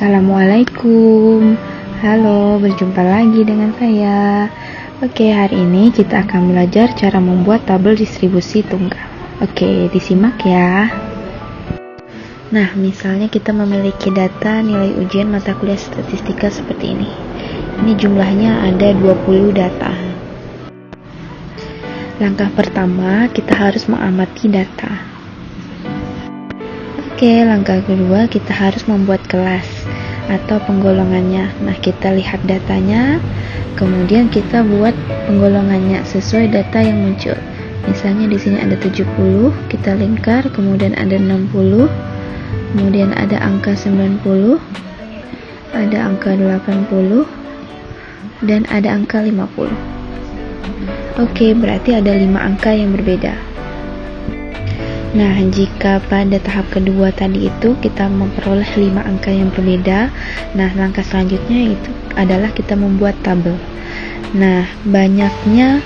Assalamualaikum. Halo, berjumpa lagi dengan saya. Oke, hari ini kita akan belajar cara membuat tabel distribusi tunggal. Oke, disimak ya. Nah, misalnya kita memiliki data nilai ujian mata kuliah statistika seperti ini. Ini jumlahnya ada 20 data. Langkah pertama, kita harus mengamati data. Oke, langkah kedua kita harus membuat kelas atau penggolongannya. Nah, kita lihat datanya, kemudian kita buat penggolongannya sesuai data yang muncul. Misalnya di sini ada 70, kita lingkar, kemudian ada 60, kemudian ada angka 90, ada angka 80, dan ada angka 50. Oke, berarti ada 5 angka yang berbeda. Nah, jika pada tahap kedua tadi itu kita memperoleh 5 angka yang berbeda, nah langkah selanjutnya itu adalah kita membuat tabel. Nah, banyaknya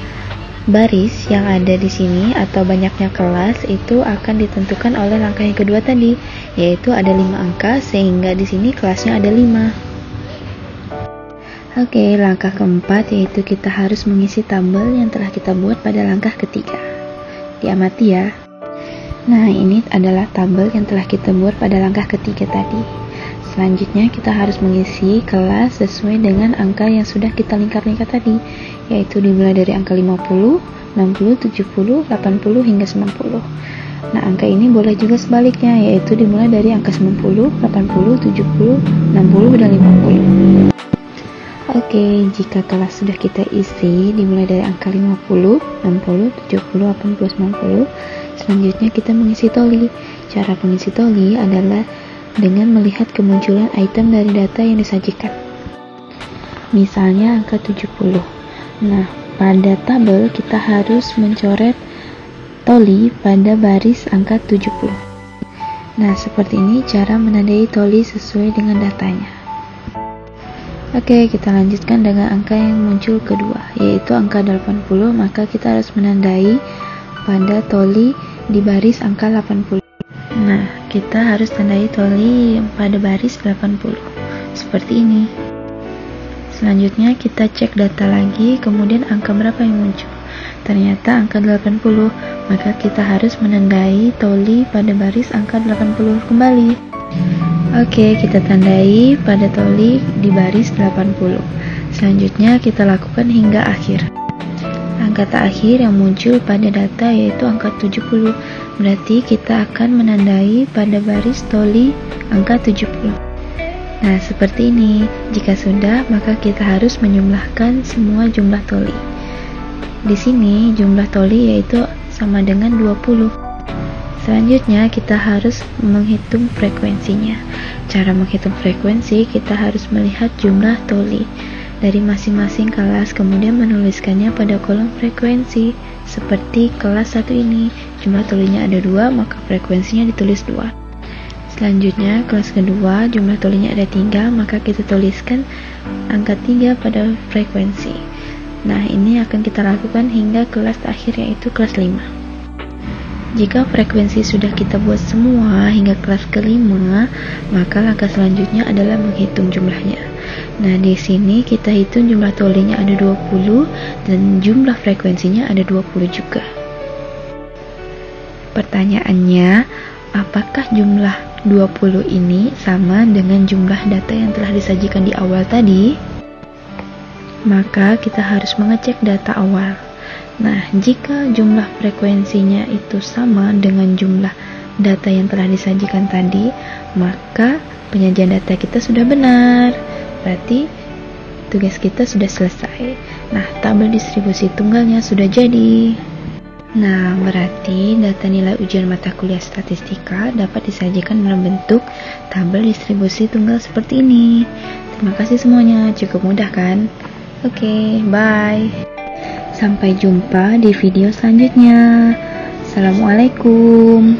baris yang ada di sini atau banyaknya kelas itu akan ditentukan oleh langkah yang kedua tadi, yaitu ada 5 angka sehingga di sini kelasnya ada 5. Oke, langkah keempat yaitu kita harus mengisi tabel yang telah kita buat pada langkah ketiga. Diamati ya. Nah, ini adalah tabel yang telah kita buat pada langkah ketiga tadi. Selanjutnya kita harus mengisi kelas sesuai dengan angka yang sudah kita lingkar-lingkar tadi, yaitu dimulai dari angka 50, 60, 70, 80 hingga 90. Nah, angka ini boleh juga sebaliknya, yaitu dimulai dari angka 90, 80, 70, 60, dan 50. Oke, jika kelas sudah kita isi dimulai dari angka 50, 60, 70, 80, 90, selanjutnya kita mengisi toli. Cara mengisi toli adalah dengan melihat kemunculan item dari data yang disajikan. Misalnya angka 70. Nah, pada tabel kita harus mencoret toli pada baris angka 70. Nah, seperti ini cara menandai toli sesuai dengan datanya. Oke, kita lanjutkan dengan angka yang muncul kedua, yaitu angka 80, maka kita harus menandai pada toli di baris angka 80. Nah, kita harus tandai toli pada baris 80, seperti ini. Selanjutnya kita cek data lagi, kemudian angka berapa yang muncul. Ternyata angka 80, maka kita harus menandai toli pada baris angka 80 kembali. Oke, kita tandai pada toli di baris 80. Selanjutnya kita lakukan hingga akhir. Angka terakhir yang muncul pada data yaitu angka 70. Berarti kita akan menandai pada baris toli angka 70. Nah, seperti ini. Jika sudah, maka kita harus menjumlahkan semua jumlah toli. Di sini jumlah toli yaitu sama dengan 20. Selanjutnya kita harus menghitung frekuensinya. Cara menghitung frekuensi kita harus melihat jumlah toli dari masing-masing kelas, kemudian menuliskannya pada kolom frekuensi. Seperti kelas 1 ini, jumlah tolinya ada 2, maka frekuensinya ditulis 2. Selanjutnya kelas kedua, jumlah tolinya ada 3, maka kita tuliskan angka 3 pada frekuensi. Nah, ini akan kita lakukan hingga kelas terakhir yaitu kelas 5. Jika frekuensi sudah kita buat semua hingga kelas kelima, maka langkah selanjutnya adalah menghitung jumlahnya. Nah, di sini kita hitung jumlah tolinya ada 20 dan jumlah frekuensinya ada 20 juga. Pertanyaannya, apakah jumlah 20 ini sama dengan jumlah data yang telah disajikan di awal tadi? Maka kita harus mengecek data awal. Nah, jika jumlah frekuensinya itu sama dengan jumlah data yang telah disajikan tadi, maka penyajian data kita sudah benar. Berarti tugas kita sudah selesai. Nah, tabel distribusi tunggalnya sudah jadi. Nah, berarti data nilai ujian mata kuliah statistika dapat disajikan dalam bentuk tabel distribusi tunggal seperti ini. Terima kasih semuanya, cukup mudah kan? Oke, bye. Sampai jumpa di video selanjutnya. Assalamualaikum.